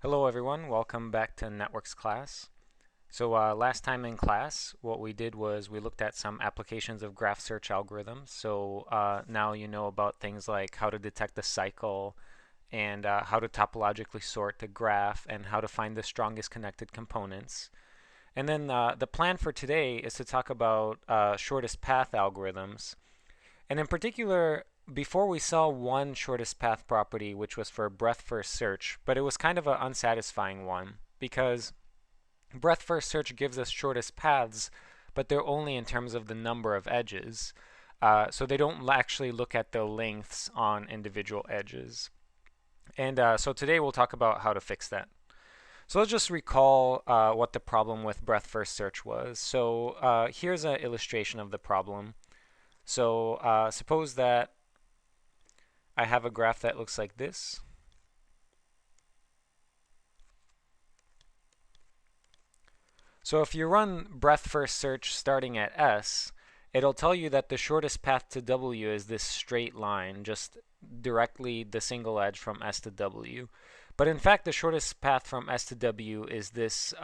Hello everyone, welcome back to Networks class. So last time in class, what we did was we looked at some applications of graph search algorithms. So now you know about things like how to detect the cycle and how to topologically sort the graph and how to find the strongest connected components. And then the plan for today is to talk about shortest path algorithms. And in particular, before we saw one shortest path property, which was for breadth first search, but it was kind of an unsatisfying one because breadth first search gives us shortest paths, but they're only in terms of the number of edges. So they don't actually look at the lengths on individual edges. And so today we'll talk about how to fix that. So let's just recall what the problem with breadth first search was. So here's an illustration of the problem. So suppose that I have a graph that looks like this. So if you run breadth first search starting at S, it'll tell you that the shortest path to W is this straight line, just directly the single edge from S to W. But in fact, the shortest path from S to W is this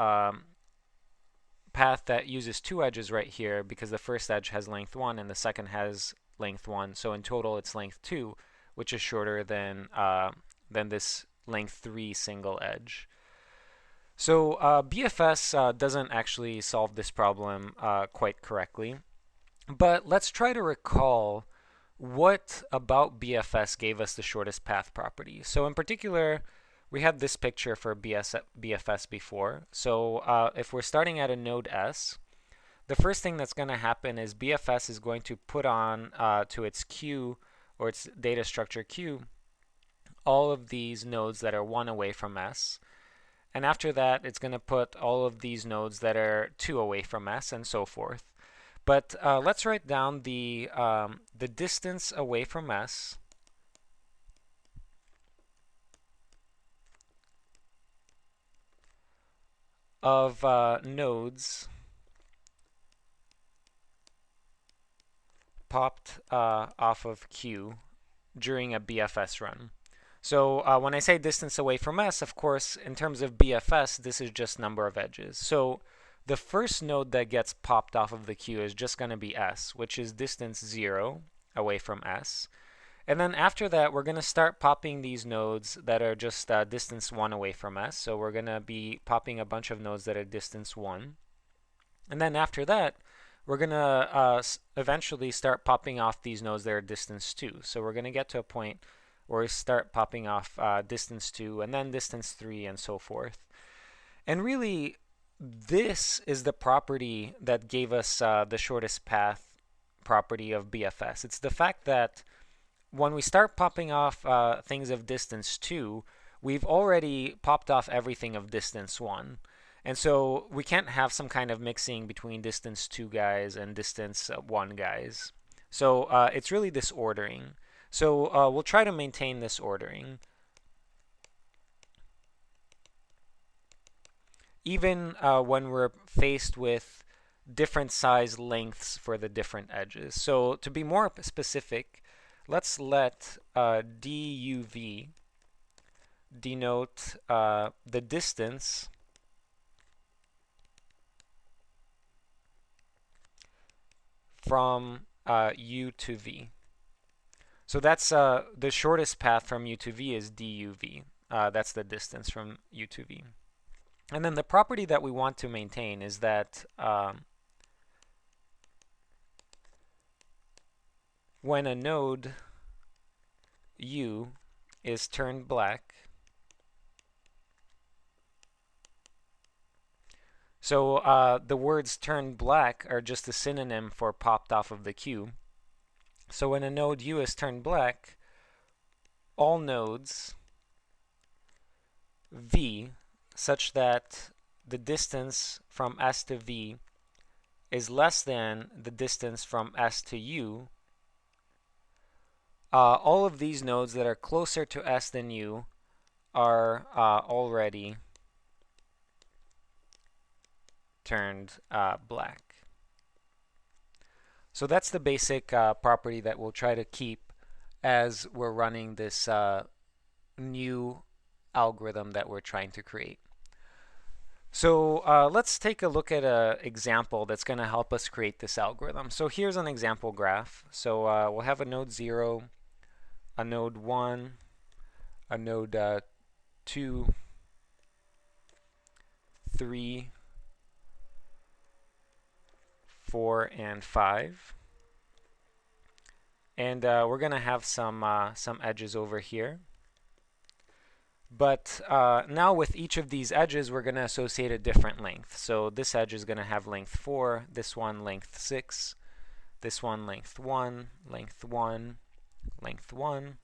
path that uses two edges right here because the first edge has length 1 and the second has length 1. So in total, it's length 2, which is shorter than this length 3 single edge. So BFS doesn't actually solve this problem quite correctly. But let's try to recall what about BFS gave us the shortest path property. So in particular, we had this picture for BFS before. So if we're starting at a node S, the first thing that's going to happen is BFS is going to put on to its queue or its data structure queue all of these nodes that are 1 away from S. And after that, it's going to put all of these nodes that are 2 away from S and so forth. But let's write down the distance away from S of nodes popped off of Q during a BFS run. So when I say distance away from S, of course, in terms of BFS, this is just number of edges. So the first node that gets popped off of the queue is just going to be S, which is distance 0 away from S. And then after that, we're going to start popping these nodes that are just distance 1 away from S. So we're going to be popping a bunch of nodes that are distance 1. And then after that, we're going to eventually start popping off these nodes that are distance 2. So we're going to get to a point where we start popping off distance 2 and then distance 3 and so forth. And really, this is the property that gave us the shortest path property of BFS. It's the fact that when we start popping off things of distance 2, we've already popped off everything of distance 1. And so we can't have some kind of mixing between distance 2 guys and distance 1 guys. So it's really this ordering. So we'll try to maintain this ordering. Even when we're faced with different size lengths for the different edges. So to be more specific, let's let DUV denote the distance from U to V. So that's the shortest path from U to V is DUV. That's the distance from U to V. And then the property that we want to maintain is that when a node U is turned black, so the words turned black are just a synonym for popped off of the queue. So when a node U is turned black, all nodes V such that the distance from S to V is less than the distance from S to U, all of these nodes that are closer to S than U are already turned black. So that's the basic property that we'll try to keep as we're running this new algorithm that we're trying to create. So let's take a look at an example that's going to help us create this algorithm. So here's an example graph. So we'll have a node 0, a node 1, a node 2, 3, 4, and 5. And we're going to have some edges over here. But now with each of these edges, we're going to associate a different length. So this edge is going to have length 4, this one length 6, this one length 1, length 1, length 1.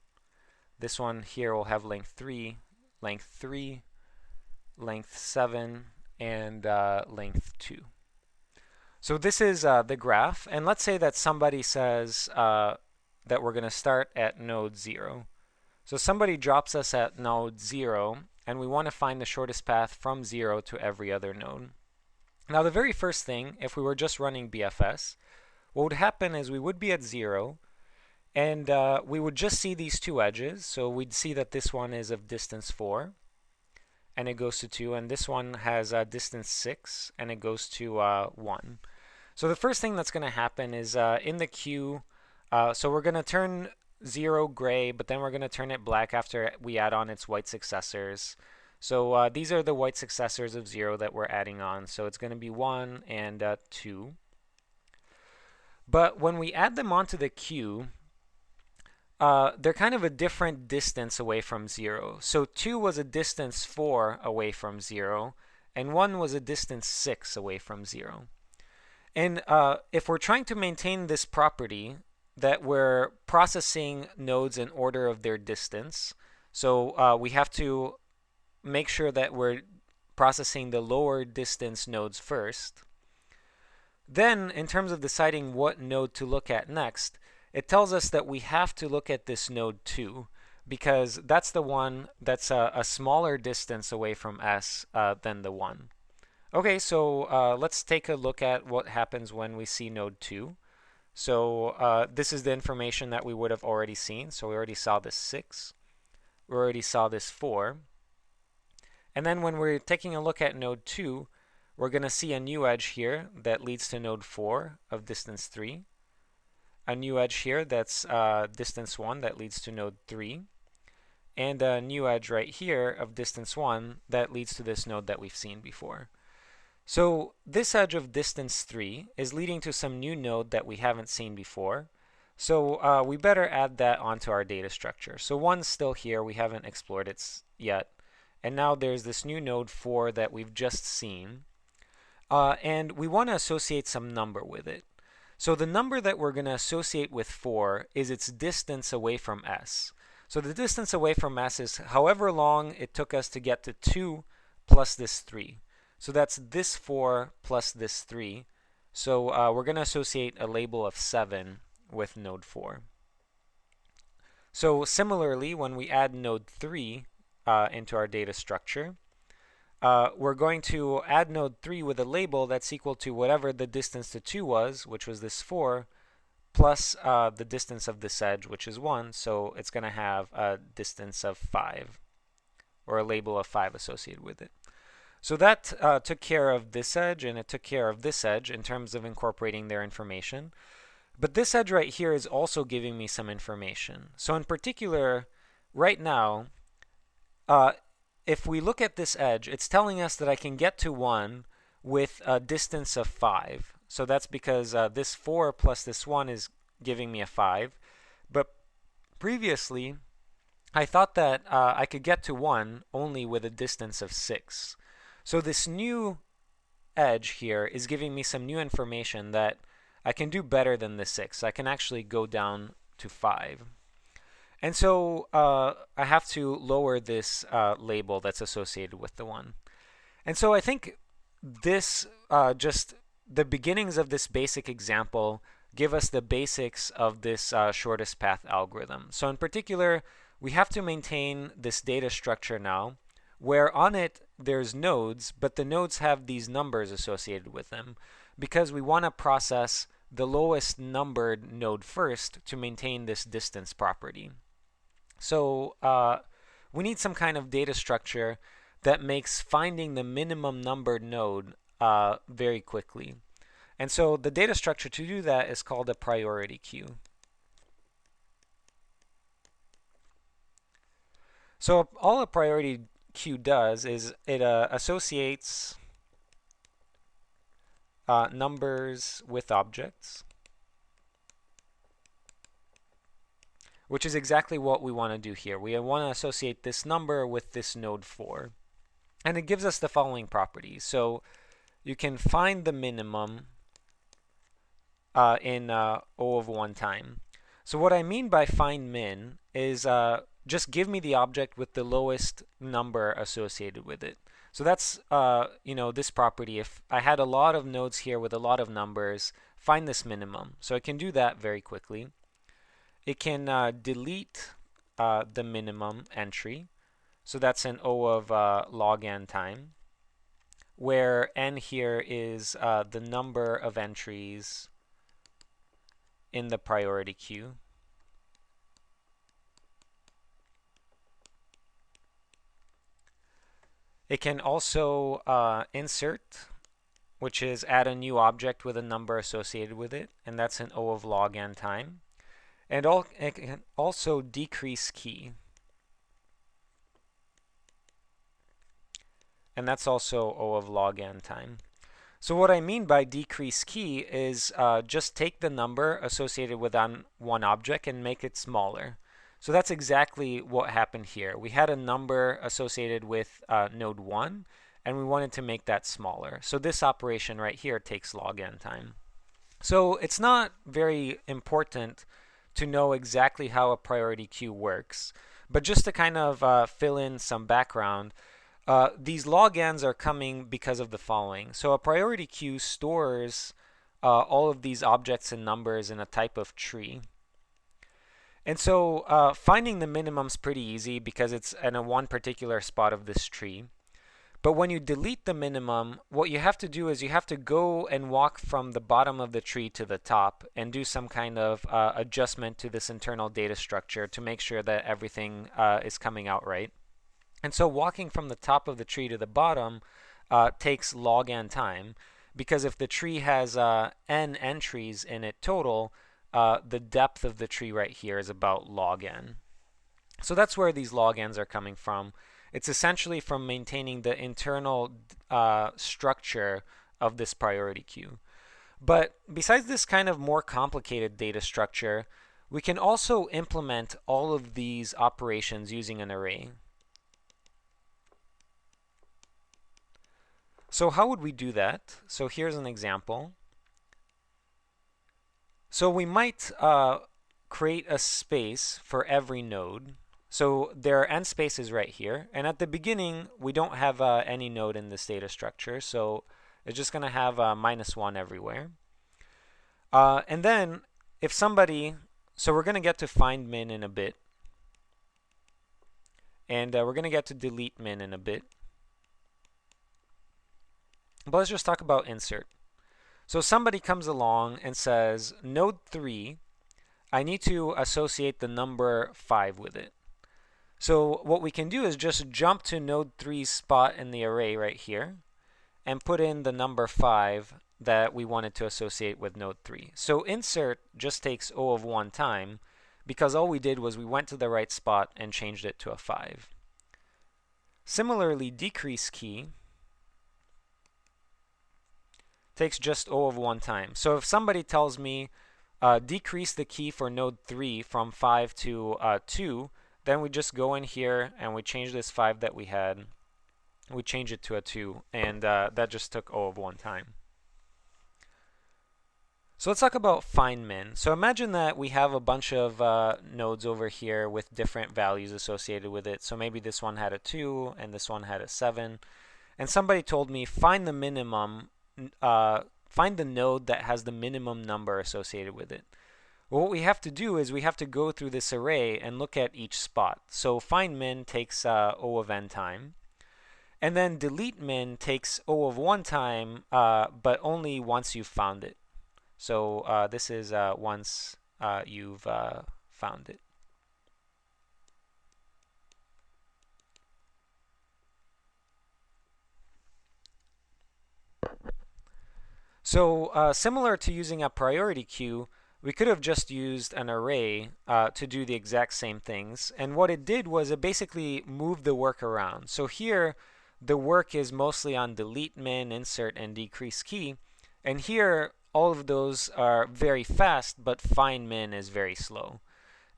This one here will have length 3, length 3, length 7, and length 2. So this is the graph. And let's say that somebody says that we're going to start at node 0. So somebody drops us at node 0, and we want to find the shortest path from 0 to every other node. Now the very first thing, if we were just running BFS, what would happen is we would be at 0, and we would just see these two edges. So we'd see that this one is of distance 4, and it goes to 2, and this one has distance 6, and it goes to 1. So the first thing that's going to happen is in the queue, so we're going to turn 0 gray, but then we're going to turn it black after we add on its white successors. So these are the white successors of 0 that we're adding on. So it's going to be 1 and 2. But when we add them onto the queue, they're kind of a different distance away from 0. So 2 was a distance 4 away from 0, and 1 was a distance 6 away from 0. And if we're trying to maintain this property, that we're processing nodes in order of their distance. So we have to make sure that we're processing the lower distance nodes first. Then, in terms of deciding what node to look at next, it tells us that we have to look at this node 2, because that's the one that's a smaller distance away from S than the 1. Okay, so let's take a look at what happens when we see node 2. So this is the information that we would have already seen. So we already saw this 6. We already saw this 4. And then when we're taking a look at node 2, we're going to see a new edge here that leads to node 4 of distance 3. A new edge here that's distance 1 that leads to node 3. And a new edge right here of distance 1 that leads to this node that we've seen before. So this edge of distance 3 is leading to some new node that we haven't seen before. So we better add that onto our data structure. So 1's still here. We haven't explored it yet. And now there's this new node 4 that we've just seen. And we want to associate some number with it. So the number that we're going to associate with 4 is its distance away from S. So the distance away from S is however long it took us to get to 2 plus this 3. So that's this 4 plus this 3. So we're going to associate a label of 7 with node 4. So similarly, when we add node 3 into our data structure, we're going to add node 3 with a label that's equal to whatever the distance to 2 was, which was this 4, plus the distance of this edge, which is 1. So it's going to have a distance of 5, or a label of 5 associated with it. So that took care of this edge, and it took care of this edge in terms of incorporating their information. But this edge right here is also giving me some information. So in particular, right now, if we look at this edge, it's telling us that I can get to 1 with a distance of 5. So that's because this 4 plus this 1 is giving me a 5. But previously, I thought that I could get to 1 only with a distance of 6. So this new edge here is giving me some new information that I can do better than the 6. I can actually go down to 5. And so I have to lower this label that's associated with the 1. And so I think this, just the beginnings of this basic example give us the basics of this shortest path algorithm. So in particular, we have to maintain this data structure now, where on it there's nodes, but the nodes have these numbers associated with them, because we want to process the lowest numbered node first to maintain this distance property. So we need some kind of data structure that makes finding the minimum numbered node very quickly. And so the data structure to do that is called a priority queue. So all a priority queue does is it associates numbers with objects, which is exactly what we want to do here. We want to associate this number with this node 4. And it gives us the following properties. So you can find the minimum in O of 1 time. So what I mean by find min is just give me the object with the lowest number associated with it. So that's this property. If I had a lot of nodes here with a lot of numbers, find this minimum. So I can do that very quickly. It can delete the minimum entry. So that's an O of log n time, where n here is the number of entries in the priority queue. It can also insert, which is add a new object with a number associated with it, and that's an O of log n time. And it can also decrease key, and that's also O of log n time. So what I mean by decrease key is just take the number associated with one object and make it smaller. So that's exactly what happened here. We had a number associated with node 1, and we wanted to make that smaller. So this operation right here takes log n time. So it's not very important to know exactly how a priority queue works, but just to kind of fill in some background, these log n's are coming because of the following. So a priority queue stores all of these objects and numbers in a type of tree. And so finding the minimum is pretty easy because it's in one particular spot of this tree. But when you delete the minimum, what you have to do is you have to go and walk from the bottom of the tree to the top and do some kind of adjustment to this internal data structure to make sure that everything is coming out right. And so walking from the top of the tree to the bottom takes log n time, because if the tree has n entries in it total, the depth of the tree right here is about log n. So that's where these log n's are coming from. It's essentially from maintaining the internal structure of this priority queue. But besides this kind of more complicated data structure, we can also implement all of these operations using an array. So how would we do that? So here's an example. So we might create a space for every node. So there are n spaces right here. And at the beginning, we don't have any node in this data structure. So it's just going to have -1 everywhere. And then if somebody, so we're going to get to find min in a bit. And we're going to get to delete min in a bit. But let's just talk about insert. So somebody comes along and says, node 3, I need to associate the number 5 with it. So what we can do is just jump to node 3's spot in the array right here and put in the number 5 that we wanted to associate with node 3. So insert just takes O of 1 time, because all we did was we went to the right spot and changed it to a 5. Similarly, decrease key takes just O of 1 time. So if somebody tells me decrease the key for node 3 from 5 to 2, then we just go in here and we change this 5 that we had. We change it to a 2, and that just took O of 1 time. So let's talk about find min. So imagine that we have a bunch of nodes over here with different values associated with it. So maybe this one had a 2 and this one had a 7. And somebody told me find the minimum, find the node that has the minimum number associated with it. Well, what we have to do is we have to go through this array and look at each spot. So find min takes O of n time. And then delete min takes O of 1 time, but only once you've found it. So this is once you've found it. So similar to using a priority queue, we could have just used an array to do the exact same things. And what it did was it basically moved the work around. So here, the work is mostly on delete, min, insert, and decrease key. And here, all of those are very fast, but find min is very slow.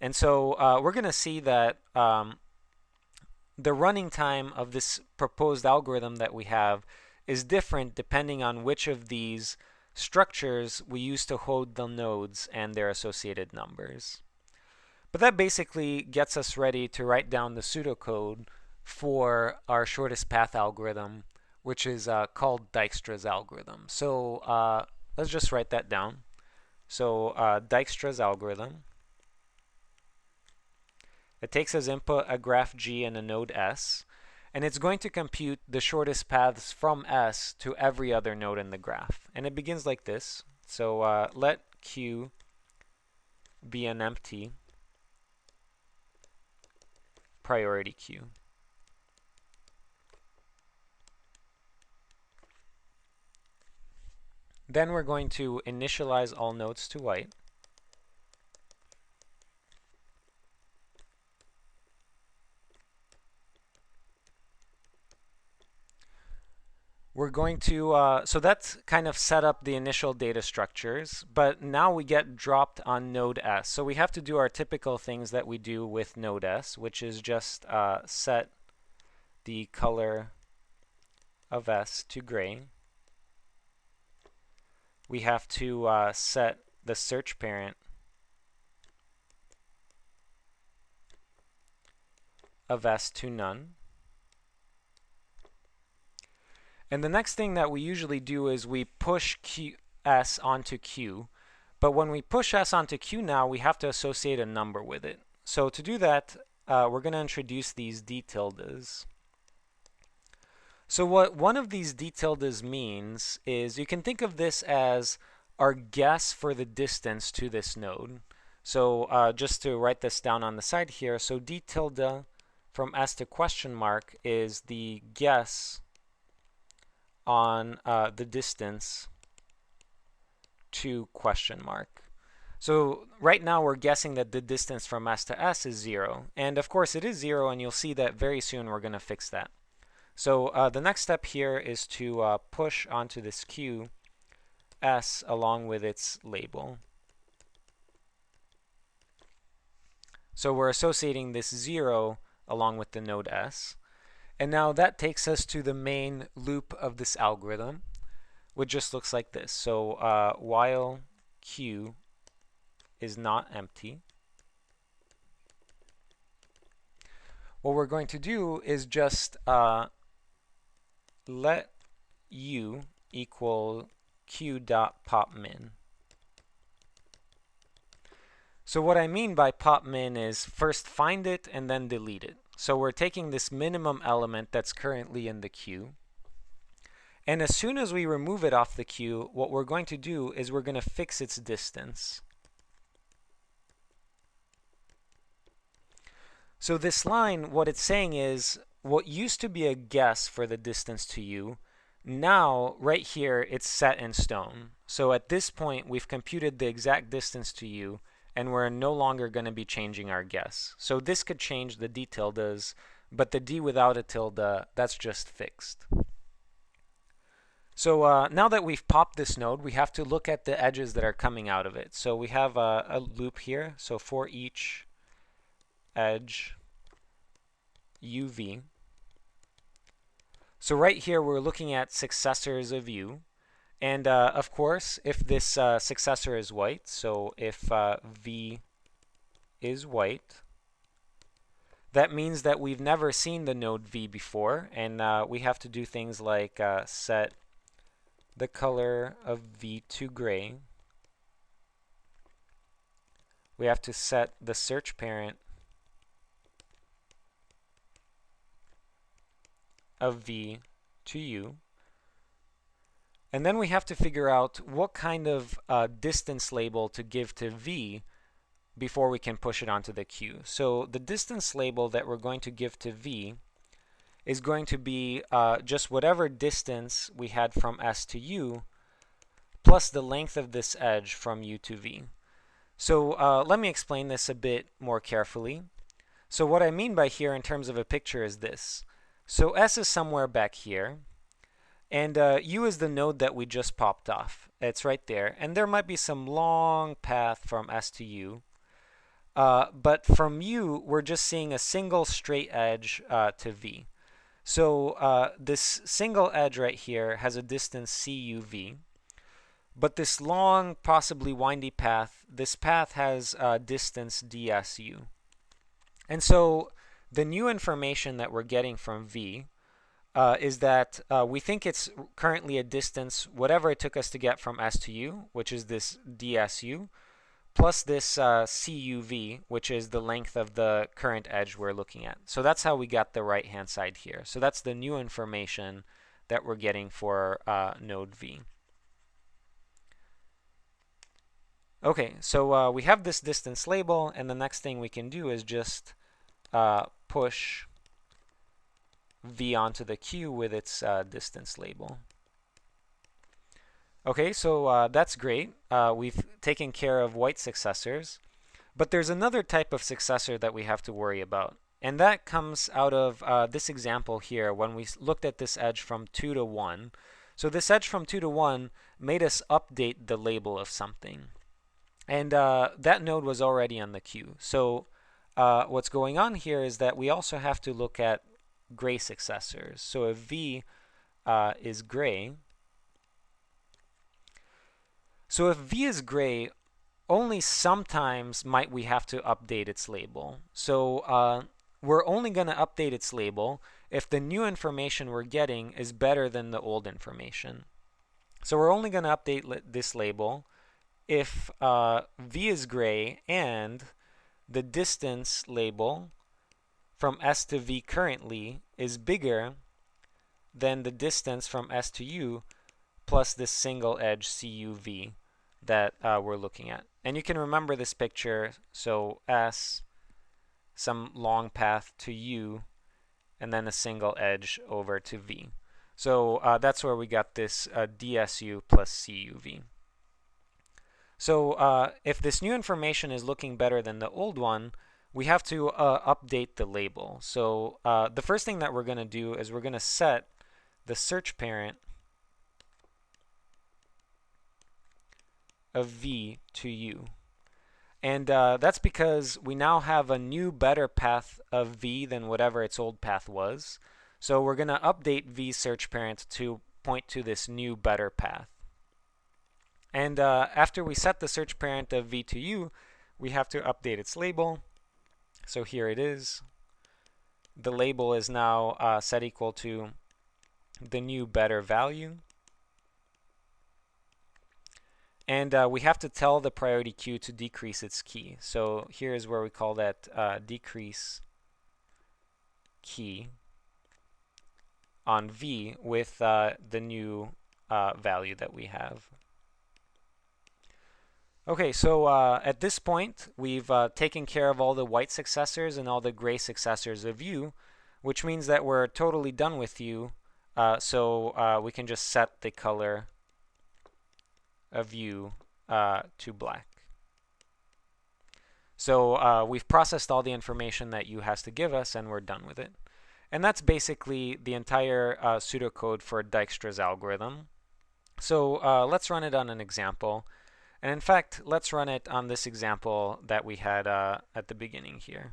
And so we're going to see that the running time of this proposed algorithm that we have is different depending on which of these structures we use to hold the nodes and their associated numbers. But that basically gets us ready to write down the pseudocode for our shortest path algorithm, which is called Dijkstra's algorithm. So let's just write that down. So Dijkstra's algorithm. It takes as input a graph G and a node S, and it's going to compute the shortest paths from S to every other node in the graph. And it begins like this. So let Q be an empty priority queue. Then we're going to initialize all nodes to white. We're going to, so that's kind of set up the initial data structures, but now we get dropped on node S. So we have to do our typical things that we do with node S, which is just set the color of S to gray. We have to set the search parent of S to none. And the next thing that we usually do is we push S onto Q. But when we push S onto Q now, we have to associate a number with it. So to do that, we're going to introduce these d tildes. So what one of these d tildes means is you can think of this as our guess for the distance to this node. So just to write this down on the side here, so d tilde from S to question mark is the guess on the distance to question mark. So right now we're guessing that the distance from S to S is 0. And of course it is 0, and you'll see that very soon we're going to fix that. So the next step here is to push onto this queue S along with its label. So we're associating this 0 along with the node S. And now that takes us to the main loop of this algorithm, which just looks like this. So while Q is not empty, what we're going to do is just let U equal Q dot pop min. So what I mean by pop min is first find it and then delete it. So we're taking this minimum element that's currently in the queue, and as soon as we remove it off the queue, what we're going to do is we're going to fix its distance. So this line, what it's saying is what used to be a guess for the distance to U, now right here it's set in stone. So at this point we've computed the exact distance to U, and we're no longer going to be changing our guess. So this could change the d tildes, but the d without a tilde, that's just fixed. So now that we've popped this node, we have to look at the edges that are coming out of it. So we have a loop here. So for each edge uv. So right here we're looking at successors of u. And of course, if this successor is white, so if v is white, that means that we've never seen the node v before, and we have to do things like set the color of v to gray. We have to set the search parent of v to u. And then we have to figure out what kind of distance label to give to v before we can push it onto the queue. So the distance label that we're going to give to v is going to be just whatever distance we had from S to U plus the length of this edge from U to V. So let me explain this a bit more carefully. So what I mean by here in terms of a picture is this. So S is somewhere back here, and U is the node that we just popped off. It's right there. And there might be some long path from S to U. But from U, we're just seeing a single straight edge to V. So this single edge right here has a distance CUV. But this long, possibly windy path, this path has distance DSU. And so the new information that we're getting from V is that we think it's currently a distance, whatever it took us to get from S to U, which is this DSU, plus this CUV, which is the length of the current edge we're looking at. So that's how we got the right-hand side here. So that's the new information that we're getting for node V. Okay, so we have this distance label, and the next thing we can do is just push V onto the queue with its distance label. Okay, so that's great. We've taken care of white successors, but there's another type of successor that we have to worry about, and that comes out of this example here when we looked at this edge from 2 to 1. So this edge from 2 to 1 made us update the label of something. And that node was already on the queue. So what's going on here is that we also have to look at gray successors. So if V is gray, only sometimes might we have to update its label. So we're only going to update its label if the new information we're getting is better than the old information. So we're only going to update this label if V is gray and the distance label from S to V currently is bigger than the distance from S to U plus this single edge CUV that we're looking at. And you can remember this picture. So S, some long path to U, and then a single edge over to V. So that's where we got this DSU plus CUV. So if this new information is looking better than the old one, we have to update the label. So the first thing that we're going to do is we're going to set the search parent of V to U. And that's because we now have a new, better path of V than whatever its old path was. So we're going to update V search parent to point to this new, better path. And after we set the search parent of V to U, we have to update its label. So here it is. The label is now set equal to the new better value. And we have to tell the priority queue to decrease its key. So here is where we call that decrease key on V with the new value that we have. Okay, so at this point, we've taken care of all the white successors and all the gray successors of U, which means that we're totally done with U. So we can just set the color of U to black. So we've processed all the information that U has to give us, and we're done with it. And that's basically the entire pseudocode for Dijkstra's algorithm. So let's run it on an example. And in fact, let's run it on this example that we had at the beginning here.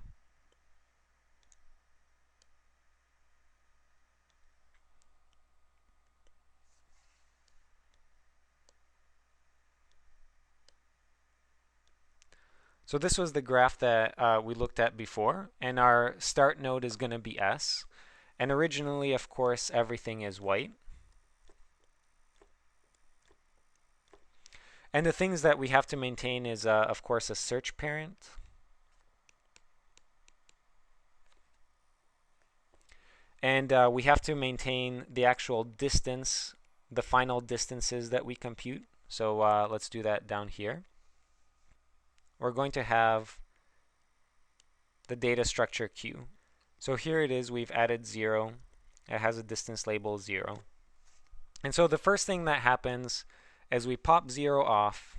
So this was the graph that we looked at before, and our start node is going to be S. And originally, of course, everything is white. And the things that we have to maintain is, of course, a search parent. And we have to maintain the actual distance, the final distances that we compute. So let's do that down here. We're going to have the data structure Q. So here it is. We've added 0. It has a distance label 0. And so the first thing that happens is we pop 0 off.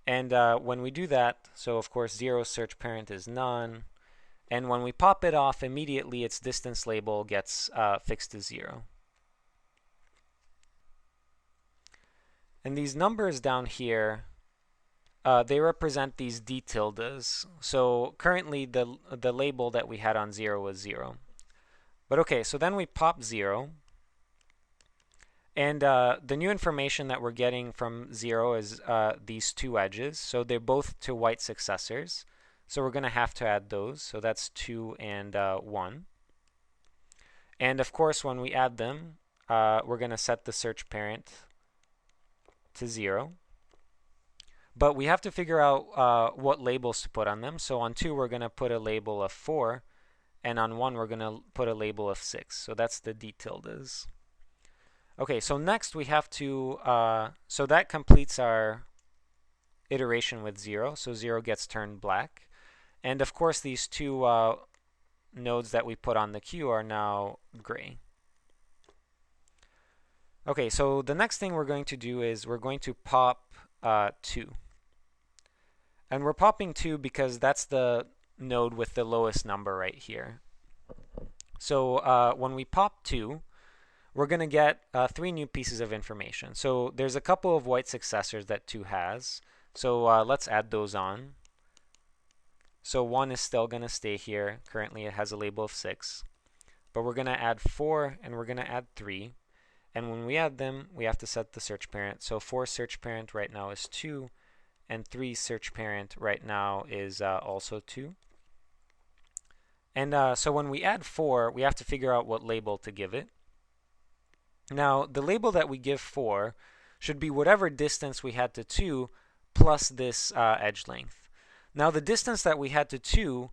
And when we do that, so of course 0 search parent is none. And when we pop it off, immediately its distance label gets fixed to 0. And these numbers down here, they represent these d tildes. So currently the label that we had on 0 was 0. But okay, so then we pop 0. And the new information that we're getting from 0 is these two edges. So they're both to white successors. So we're going to have to add those. So that's 2 and 1. And of course, when we add them, we're going to set the search parent to 0. But we have to figure out what labels to put on them. So on 2, we're going to put a label of 4. And on 1, we're going to put a label of 6. So that's the d tildes. Okay, so next we have to, so that completes our iteration with 0. So 0 gets turned black. And of course, these two nodes that we put on the queue are now gray. Okay, so the next thing we're going to do is we're going to pop 2. And we're popping 2 because that's the node with the lowest number right here. So when we pop 2, we're going to get 3 new pieces of information. So there's a couple of white successors that 2 has. So let's add those on. So 1 is still going to stay here. Currently it has a label of 6. But we're going to add 4 and we're going to add 3. And when we add them, we have to set the search parent. So 4 search parent right now is 2. And 3 search parent right now is also 2. And so when we add 4, we have to figure out what label to give it. Now, the label that we give 4 should be whatever distance we had to 2 plus this edge length. Now, the distance that we had to 2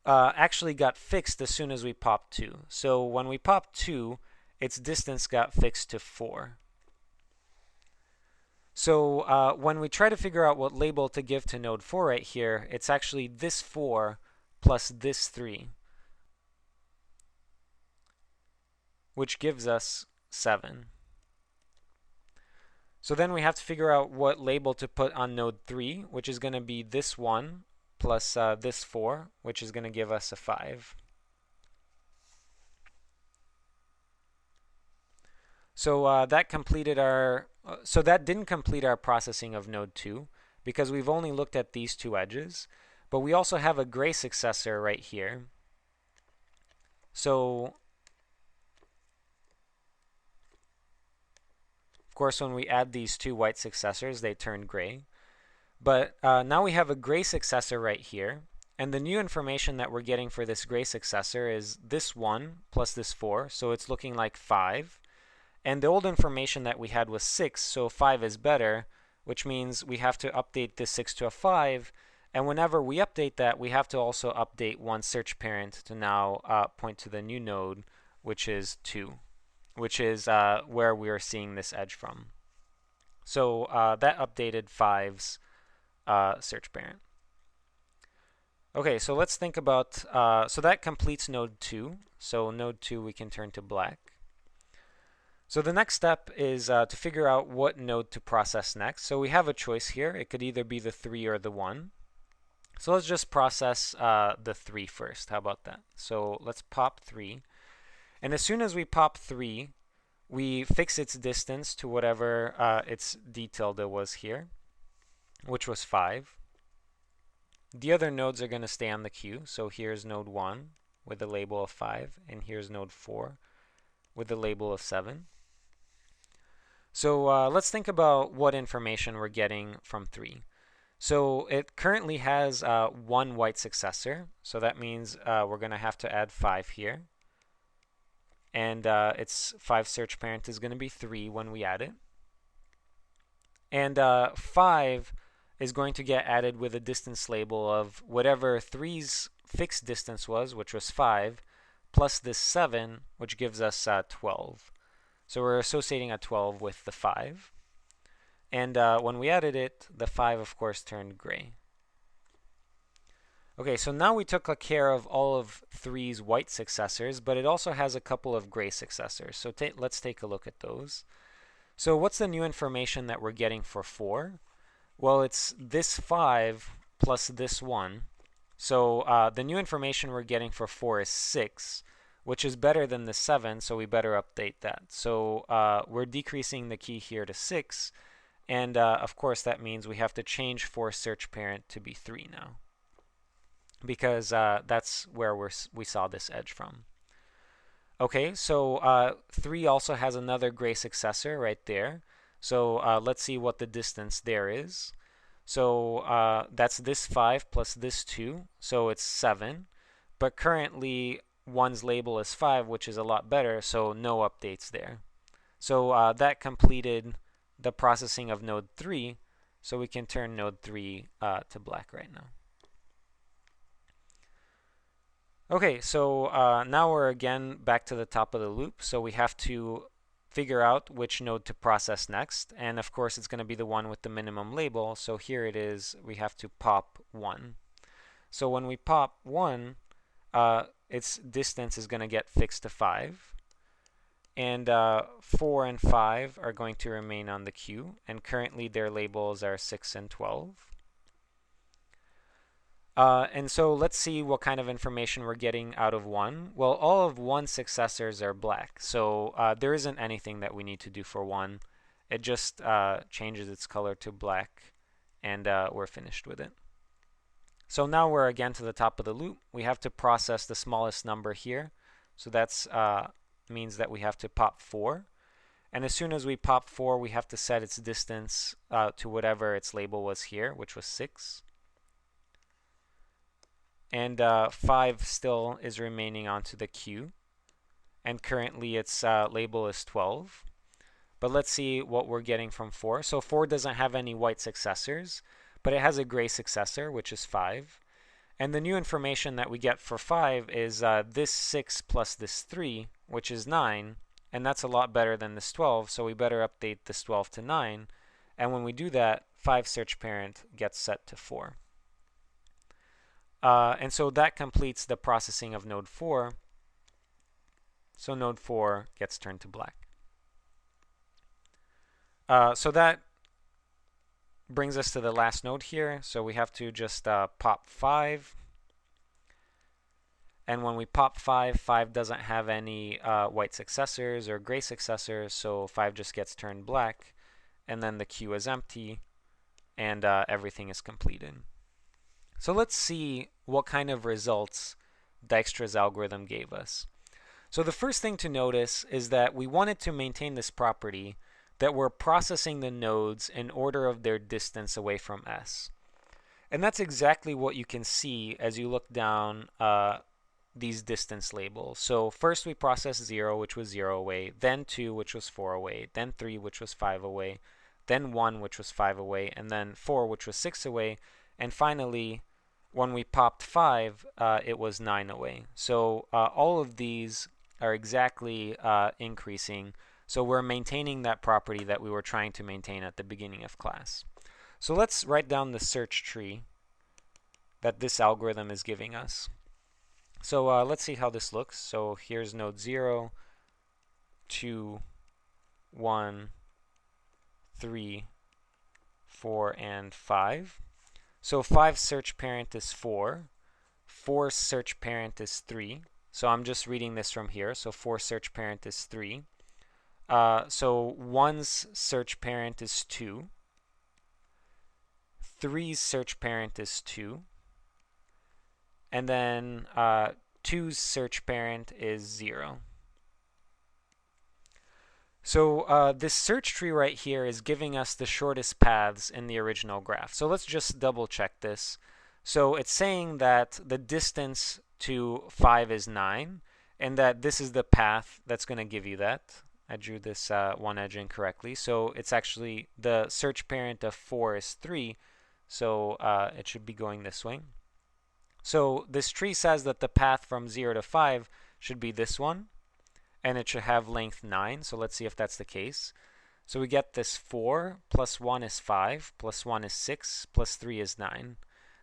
actually got fixed as soon as we popped 2. So when we popped 2, its distance got fixed to 4. So when we try to figure out what label to give to node 4 right here, it's actually this 4 plus this 3, which gives us 7. So then we have to figure out what label to put on node 3, which is going to be this 1 plus this 4, which is going to give us a 5. So that completed our so that didn't complete our processing of node 2 because we've only looked at these two edges, but we also have a gray successor right here. So of course, when we add these two white successors, they turn gray. But now we have a gray successor right here. And the new information that we're getting for this gray successor is this 1 plus this 4. So it's looking like 5. And the old information that we had was 6. So 5 is better, which means we have to update this 6 to a 5. And whenever we update that, we have to also update one search parent to now point to the new node, which is 2. Which is where we are seeing this edge from. So that updated 5's search parent. Okay, so let's think about, so that completes node 2. So node 2 we can turn to black. So the next step is to figure out what node to process next. So we have a choice here. It could either be the 3 or the 1. So let's just process the 3 first. How about that? So let's pop 3. And as soon as we pop 3, we fix its distance to whatever its d tilde was here, which was 5. The other nodes are going to stay on the queue. So here's node 1 with a label of 5, and here's node 4 with a label of 7. So let's think about what information we're getting from 3. So it currently has 1 white successor. So that means we're going to have to add 5 here. And its 5 search parent is going to be 3 when we add it. And 5 is going to get added with a distance label of whatever 3's fixed distance was, which was 5, plus this 7, which gives us 12. So we're associating a 12 with the 5. And when we added it, the 5, of course, turned gray. Okay, so now we took care of all of 3's white successors, but it also has a couple of gray successors. So let's take a look at those. So what's the new information that we're getting for 4? Well, it's this 5 plus this 1. So the new information we're getting for 4 is 6, which is better than the 7, so we better update that. So we're decreasing the key here to 6, and of course that means we have to change 4 search parent to be 3 now, because that's where we saw this edge from. Okay, so 3 also has another gray successor right there. So let's see what the distance there is. So that's this 5 plus this 2, so it's 7. But currently, 1's label is 5, which is a lot better, so no updates there. So that completed the processing of node 3, so we can turn node 3 to black right now. Okay, so now we're again back to the top of the loop, so we have to figure out which node to process next, and of course it's going to be the one with the minimum label, so here it is, we have to pop 1. So when we pop 1, its distance is going to get fixed to 5, and 4 and 5 are going to remain on the queue, and currently their labels are 6 and 12. And so let's see what kind of information we're getting out of 1. Well, all of 1's successors are black, so there isn't anything that we need to do for 1. It just changes its color to black, and we're finished with it. So now we're again to the top of the loop. We have to process the smallest number here, so that means that we have to pop 4. And as soon as we pop 4, we have to set its distance to whatever its label was here, which was 6. And 5 still is remaining onto the queue. And currently its label is 12. But let's see what we're getting from 4. So 4 doesn't have any white successors, but it has a gray successor, which is 5. And the new information that we get for 5 is this 6 plus this 3, which is 9. And that's a lot better than this 12, so we better update this 12 to 9. And when we do that, 5 search parent gets set to 4. And so that completes the processing of node 4. So node 4 gets turned to black. So that brings us to the last node here. So we have to just pop 5. And when we pop 5, 5 doesn't have any white successors or gray successors, so 5 just gets turned black. And then the queue is empty, and everything is completed. So let's see what kind of results Dijkstra's algorithm gave us. So the first thing to notice is that we wanted to maintain this property that we're processing the nodes in order of their distance away from S. And that's exactly what you can see as you look down these distance labels. So first we processed 0, which was 0 away, then 2, which was 4 away, then 3, which was 5 away, then 1, which was 5 away, and then 4, which was 6 away, and finally, when we popped 5, it was 9 away. So all of these are exactly increasing. So we're maintaining that property that we were trying to maintain at the beginning of class. So let's write down the search tree that this algorithm is giving us. So let's see how this looks. So here's node 0, 2, 1, 3, 4, and 5. So 5 search parent is 4. 4 search parent is 3. So I'm just reading this from here. So 4 search parent is 3. So 1's search parent is 2. 3's search parent is 2. And then 2's search parent is 0. So this search tree right here is giving us the shortest paths in the original graph. So let's just double check this. So it's saying that the distance to 5 is 9, and that this is the path that's going to give you that. I drew this one edge incorrectly. So it's actually the search parent of 4 is 3, so it should be going this way. So this tree says that the path from 0 to 5 should be this one, and it should have length 9. So let's see if that's the case. So we get this 4 plus 1 is 5, plus 1 is 6, plus 3 is 9.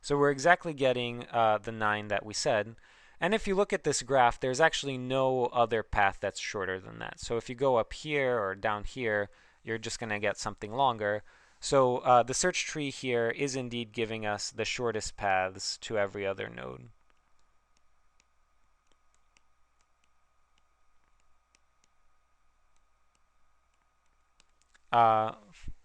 So we're exactly getting the 9 that we said. And if you look at this graph, there's actually no other path that's shorter than that. So if you go up here or down here, you're just going to get something longer. So the search tree here is indeed giving us the shortest paths to every other node.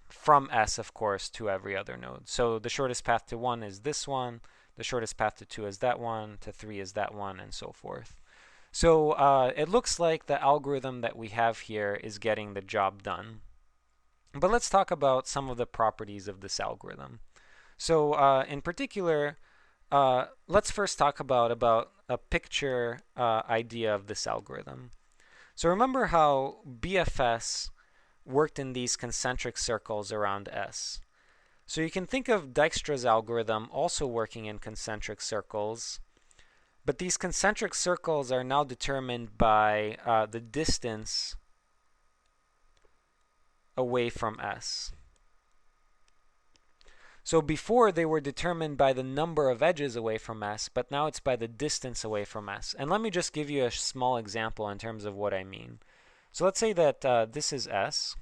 From S, of course, to every other node. So the shortest path to 1 is this one, the shortest path to 2 is that one, to 3 is that one, and so forth. So it looks like the algorithm that we have here is getting the job done. But let's talk about some of the properties of this algorithm. So in particular, let's first talk about a picture idea of this algorithm. So remember how BFS worked in these concentric circles around S. So you can think of Dijkstra's algorithm also working in concentric circles, but these concentric circles are now determined by the distance away from S. So before they were determined by the number of edges away from S, but now it's by the distance away from S. And let me just give you a small example in terms of what I mean. So let's say that this is S,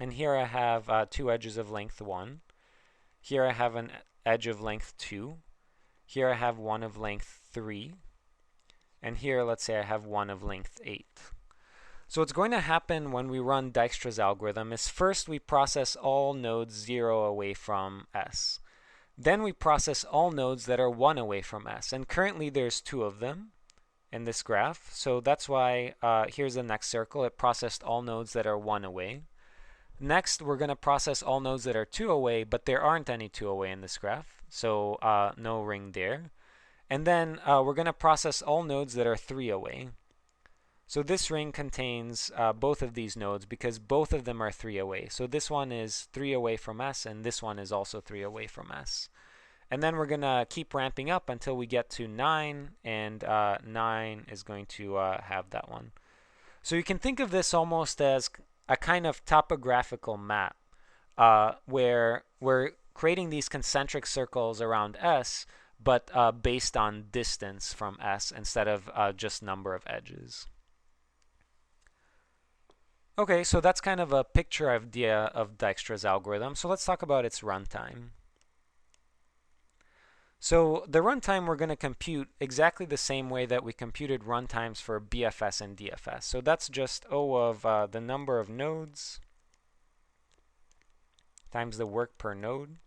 and here I have 2 edges of length 1. Here I have an edge of length 2. Here I have one of length 3. And here, let's say I have one of length 8. So what's going to happen when we run Dijkstra's algorithm is first we process all nodes 0 away from S. Then we process all nodes that are 1 away from S. And currently there's 2 of them in this graph. So that's why here's the next circle. It processed all nodes that are 1 away. Next, we're going to process all nodes that are 2 away, but there aren't any 2 away in this graph. So no ring there. And then we're going to process all nodes that are 3 away. So this ring contains both of these nodes because both of them are 3 away. So this one is 3 away from S, and this one is also 3 away from S. And then we're going to keep ramping up until we get to 9, and 9 is going to have that one. So you can think of this almost as a kind of topographical map where we're creating these concentric circles around S, but based on distance from S instead of just number of edges. Okay, so that's kind of a picture idea of Dijkstra's algorithm. So let's talk about its runtime. So the runtime we're going to compute exactly the same way that we computed runtimes for BFS and DFS. So that's just O of the number of nodes times the work per node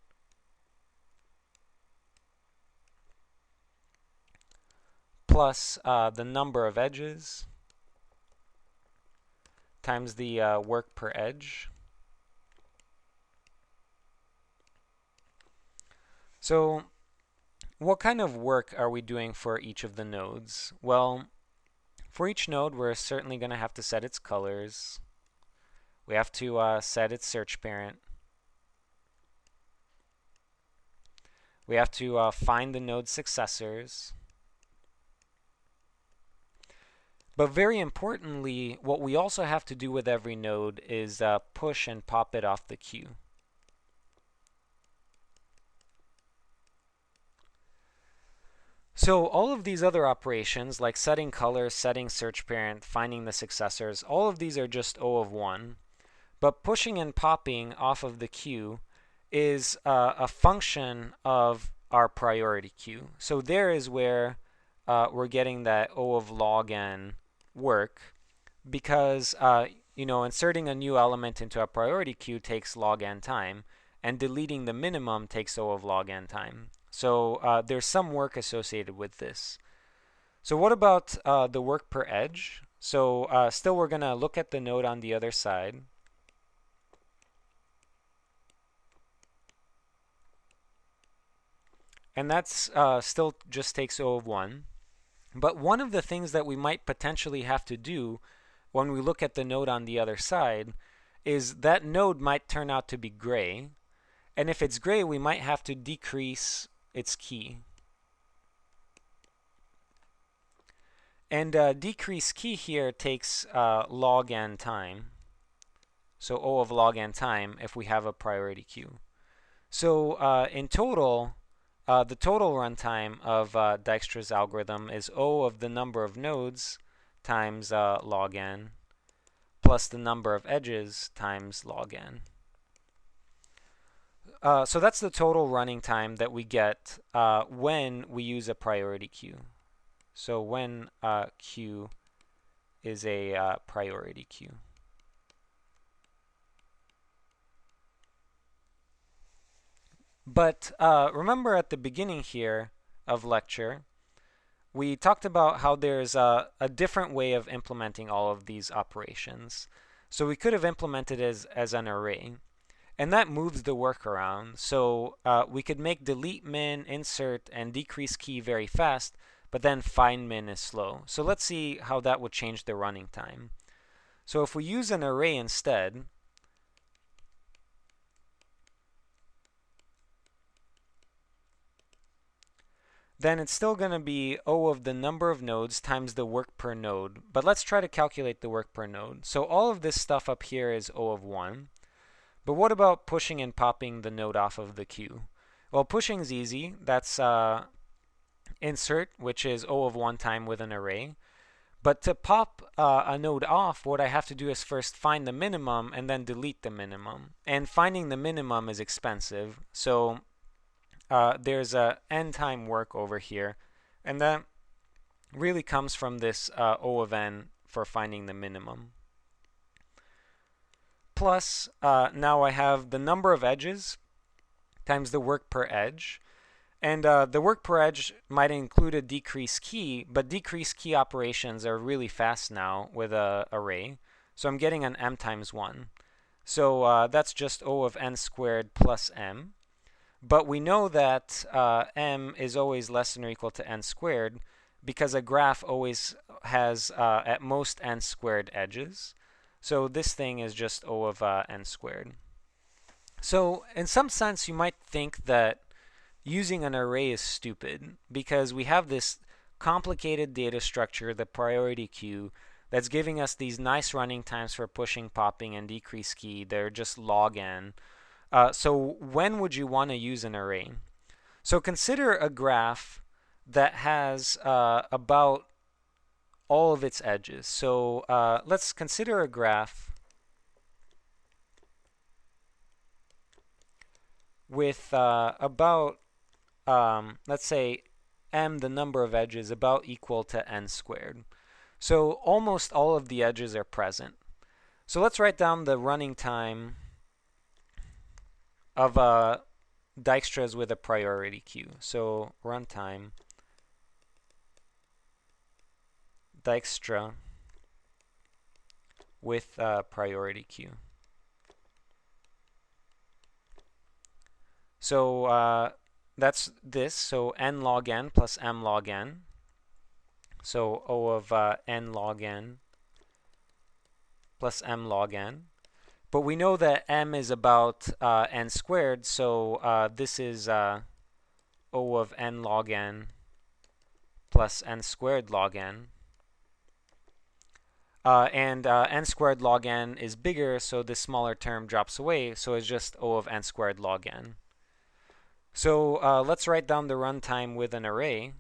plus the number of edges times the work per edge. So what kind of work are we doing for each of the nodes? Well, for each node, we're certainly going to have to set its colors. We have to set its search parent. We have to find the node successors. But very importantly, what we also have to do with every node is push and pop it off the queue. So all of these other operations, like setting color, setting search parent, finding the successors, all of these are just O of 1. But pushing and popping off of the queue is a function of our priority queue. So there is where we're getting that O of log n work, because inserting a new element into a priority queue takes log n time, and deleting the minimum takes O of log n time. So there's some work associated with this. So what about the work per edge? So still we're going to look at the node on the other side. And that's still just takes O of 1. But one of the things that we might potentially have to do when we look at the node on the other side is that node might turn out to be gray. And if it's gray, we might have to decrease its key. And decrease key here takes log n time. So O of log n time if we have a priority queue. So in total, the total runtime of Dijkstra's algorithm is O of the number of nodes times log n plus the number of edges times log n. So that's the total running time that we get when we use a priority queue. So when queue is a priority queue. But remember at the beginning here of lecture, we talked about how there's a different way of implementing all of these operations. So we could have implemented it as an array. And that moves the work around. So we could make delete min, insert, and decrease key very fast, but then find min is slow. So let's see how that would change the running time. So if we use an array instead, then it's still going to be O of the number of nodes times the work per node. But let's try to calculate the work per node. So all of this stuff up here is O of 1. But what about pushing and popping the node off of the queue? Well, pushing is easy. That's insert, which is O of 1 time with an array. But to pop a node off, what I have to do is first find the minimum and then delete the minimum. And finding the minimum is expensive. So there's a n time work over here. And that really comes from this O of n for finding the minimum. Plus, now I have the number of edges times the work per edge. And the work per edge might include a decrease key, but decrease key operations are really fast now with an array. So I'm getting an m times 1. So that's just O of n squared plus m. But we know that m is always less than or equal to n squared because a graph always has at most n squared edges. So this thing is just O of n squared. So in some sense, you might think that using an array is stupid because we have this complicated data structure, the priority queue, that's giving us these nice running times for pushing, popping, and decrease key. They're just log n. So when would you want to use an array? So consider a graph that has about all of its edges. So let's consider a graph with about, let's say, m, the number of edges, about equal to n squared. So almost all of the edges are present. So let's write down the running time of Dijkstra's with a priority queue. So runtime Dijkstra with a priority queue. So that's this. So n log n plus m log n. So O of n log n plus m log n. But we know that m is about n squared, so this is O of n log n plus n squared log n. And n squared log n is bigger, so this smaller term drops away, so it's just O of n squared log n. So let's write down the runtime with an array.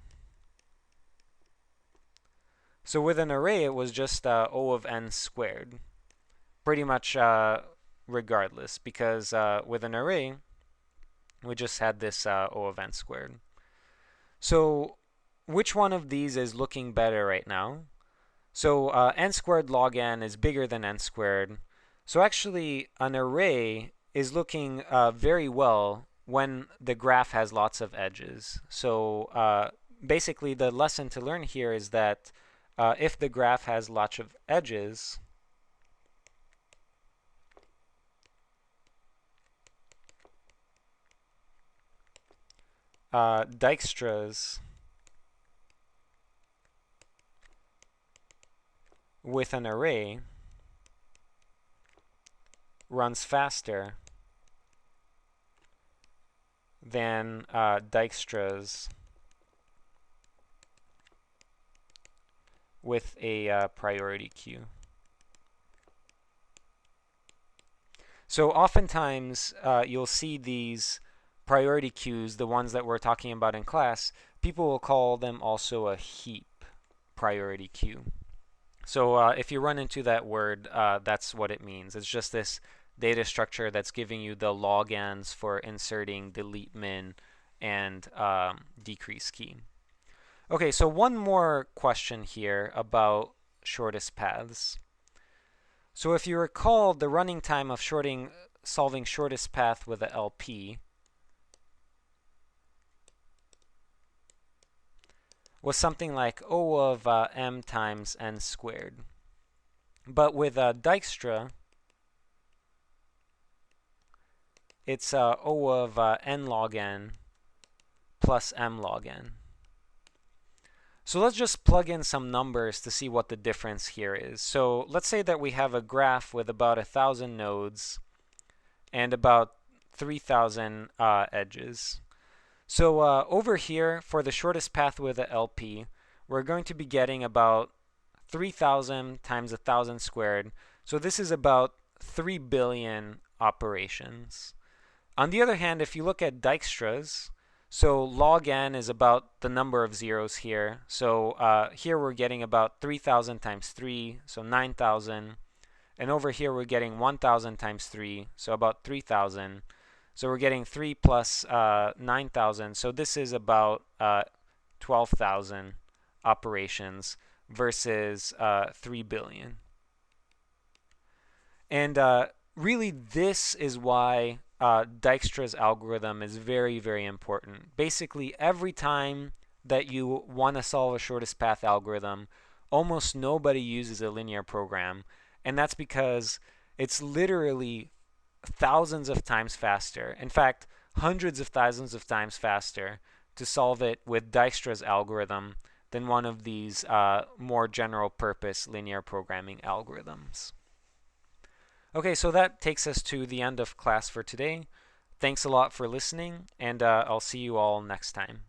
So with an array, it was just O of n squared, pretty much regardless, because with an array, we just had this O of n squared. So which one of these is looking better right now? So n squared log n is bigger than n squared. So actually, an array is looking very well when the graph has lots of edges. So basically, the lesson to learn here is that if the graph has lots of edges, Dijkstra's with an array runs faster than Dijkstra's with a priority queue. So oftentimes you'll see these priority queues, the ones that we're talking about in class, people will call them also a heap priority queue. So if you run into that word, that's what it means. It's just this data structure that's giving you the logends for inserting delete min and decrease key. Okay, so one more question here about shortest paths. So if you recall, the running time of solving shortest path with a LP was something like O of m times n squared. But with Dijkstra, it's O of n log n plus m log n. So let's just plug in some numbers to see what the difference here is. So let's say that we have a graph with about 1,000 nodes and about 3,000 edges. So over here, for the shortest path with a LP, we're going to be getting about 3,000 times 1,000 squared. So this is about 3 billion operations. On the other hand, if you look at Dijkstra's, so log n is about the number of zeros here. So here we're getting about 3,000 times 3, so 9,000. And over here we're getting 1,000 times 3, so about 3,000. So we're getting 3 plus 9,000. So this is about 12,000 operations versus 3 billion. And really, this is why Dijkstra's algorithm is very, very important. Basically, every time that you want to solve a shortest path algorithm, almost nobody uses a linear program. And that's because it's literally thousands of times faster. In fact, hundreds of thousands of times faster to solve it with Dijkstra's algorithm than one of these more general purpose linear programming algorithms. Okay, so that takes us to the end of class for today. Thanks a lot for listening, and I'll see you all next time.